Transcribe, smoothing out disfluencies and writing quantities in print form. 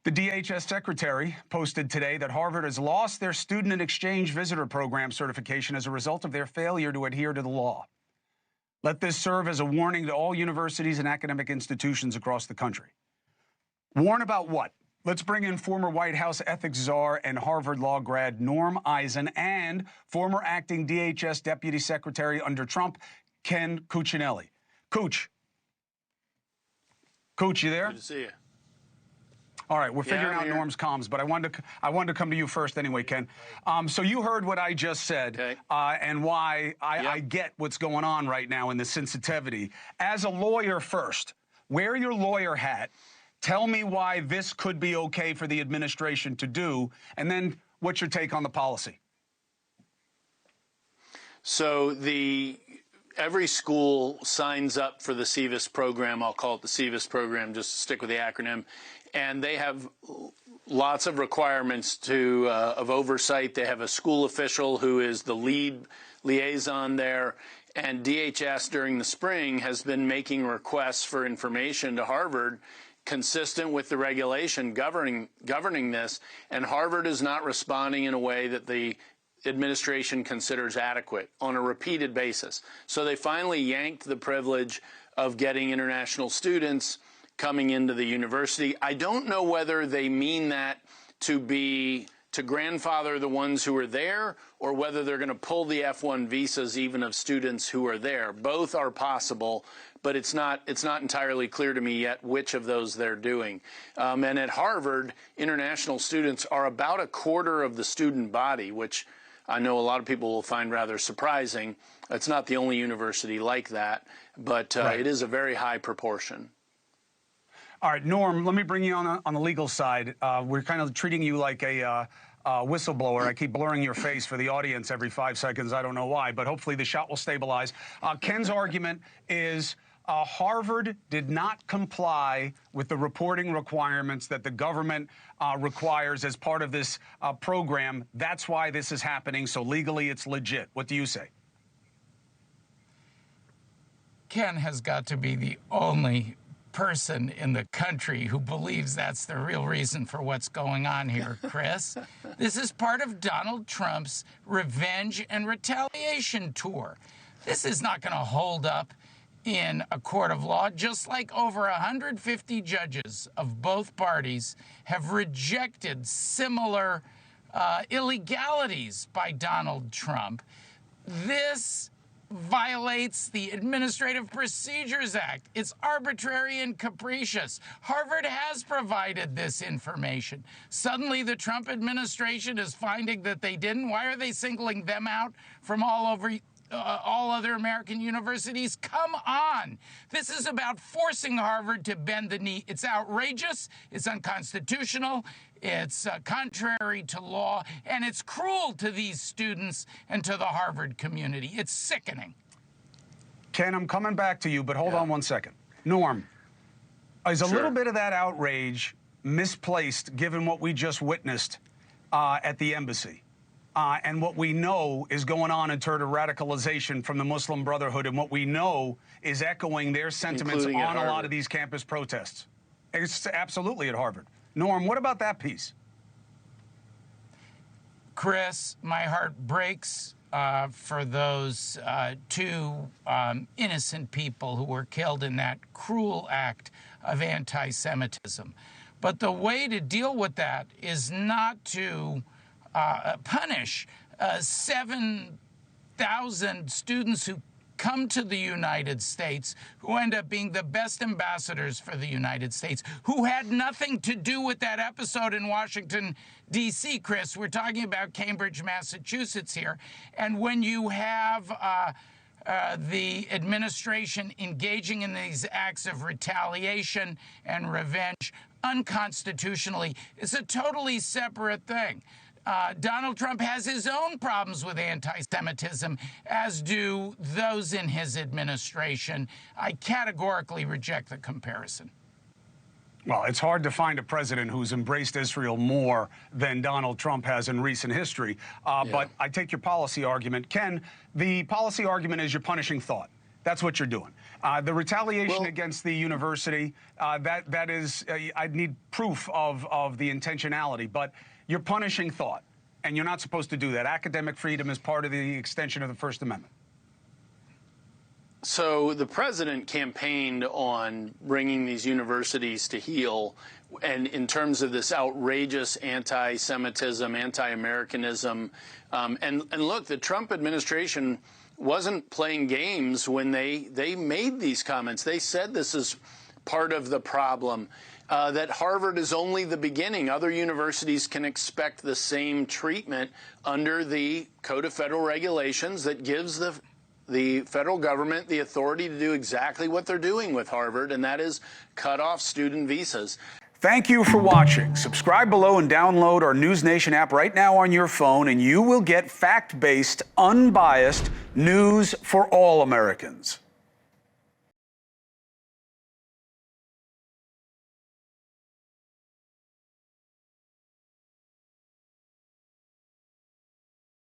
The DHS secretary posted today that Harvard has lost their student and exchange visitor program certification as a result of their failure to adhere to the law. Let this serve as a warning to all universities and academic institutions across the country. Warn about what? Let's bring in former White House ethics czar and Harvard law grad Norm Eisen and former acting DHS deputy secretary under Trump, Ken Cuccinelli. Cooch, you there? Good to see you. All right, we're figuring out Norm's comms, but I wanted to come to you first anyway, Ken. So you heard what I just said, okay. And why I get what's going on right now in the sensitivity. As a lawyer first, wear your lawyer hat. Tell me why this could be okay for the administration to do, and then what's your take on the policy? So every school signs up for the SEVIS program. I'll call it the SEVIS program, just to stick with the acronym. And they have lots of requirements of oversight. They have a school official who is the lead liaison there. And DHS during the spring has been making requests for information to Harvard consistent with the regulation governing this. And Harvard is not responding in a way that the administration considers adequate on a repeated basis. So they finally yanked the privilege of getting international students coming into the university. I don't know whether they mean that to grandfather the ones who are there, or whether they're going to pull the F-1 visas even of students who are there. Both are possible, but it's not entirely clear to me yet which of those they're doing. And at Harvard, international students are about a quarter of the student body, which I know a lot of people will find rather surprising. It's not the only university like that, but It is a very high proportion. All right, Norm, let me bring you on the legal side. We're kind of treating you like a whistleblower. I keep blurring your face for the audience every 5 seconds. I don't know why, but hopefully the shot will stabilize. Ken's argument is Harvard did not comply with the reporting requirements that the government requires as part of this program. That's why this is happening, so legally it's legit. What do you say? Ken has got to be the only person in the country who believes that's the real reason for what's going on here, Chris. This is part of Donald Trump's revenge and retaliation tour. This is not going to hold up in a court of law, just like over 150 judges of both parties have rejected similar illegalities by Donald Trump. This violates the Administrative Procedures Act. It's arbitrary and capricious. Harvard has provided this information. Suddenly, the Trump administration is finding that they didn't. Why are they singling them out from all other American universities? Come on. This is about forcing Harvard to bend the knee. It's outrageous. It's unconstitutional. It's contrary to law, and it's cruel to these students and to the Harvard community. It's sickening. Ken, I'm coming back to you, but hold on 1 second. Norm, is a little bit of that outrage misplaced given what we just witnessed at the embassy? And what we know is going on in terms of radicalization from the Muslim Brotherhood, and what we know is echoing their sentiments on a lot of these campus protests. It's absolutely at Harvard. Norm, what about that piece? Chris, my heart breaks for those two innocent people who were killed in that cruel act of anti-Semitism. But the way to deal with that is not to punish 7,000 students who come to the United States, who end up being the best ambassadors for the United States, who had nothing to do with that episode in Washington, D.C., Chris. We're talking about Cambridge, Massachusetts here. And when you have the administration engaging in these acts of retaliation and revenge unconstitutionally, it's a totally separate thing. Donald Trump has his own problems with anti-Semitism, as do those in his administration. I categorically reject the comparison. Well, it's hard to find a president who's embraced Israel more than Donald Trump has in recent history. But I take your policy argument. Ken, the policy argument is you're punishing thought. That's what you're doing. The retaliation against the university, that is, I'd need proof of the intentionality, but you're punishing thought, and you're not supposed to do that. Academic freedom is part of the extension of the First Amendment. So the president campaigned on bringing these universities to heel, and in terms of this outrageous anti-Semitism, anti-Americanism, and look, the Trump administration wasn't playing games when they made these comments. They said this is part of the problem, that Harvard is only the beginning. Other universities can expect the same treatment under the Code of Federal Regulations that gives the federal government the authority to do exactly what they're doing with Harvard, and that is cut off student visas. Thank you for watching. Subscribe below and download our NewsNation app right now on your phone, and you will get fact-based, unbiased news for all Americans.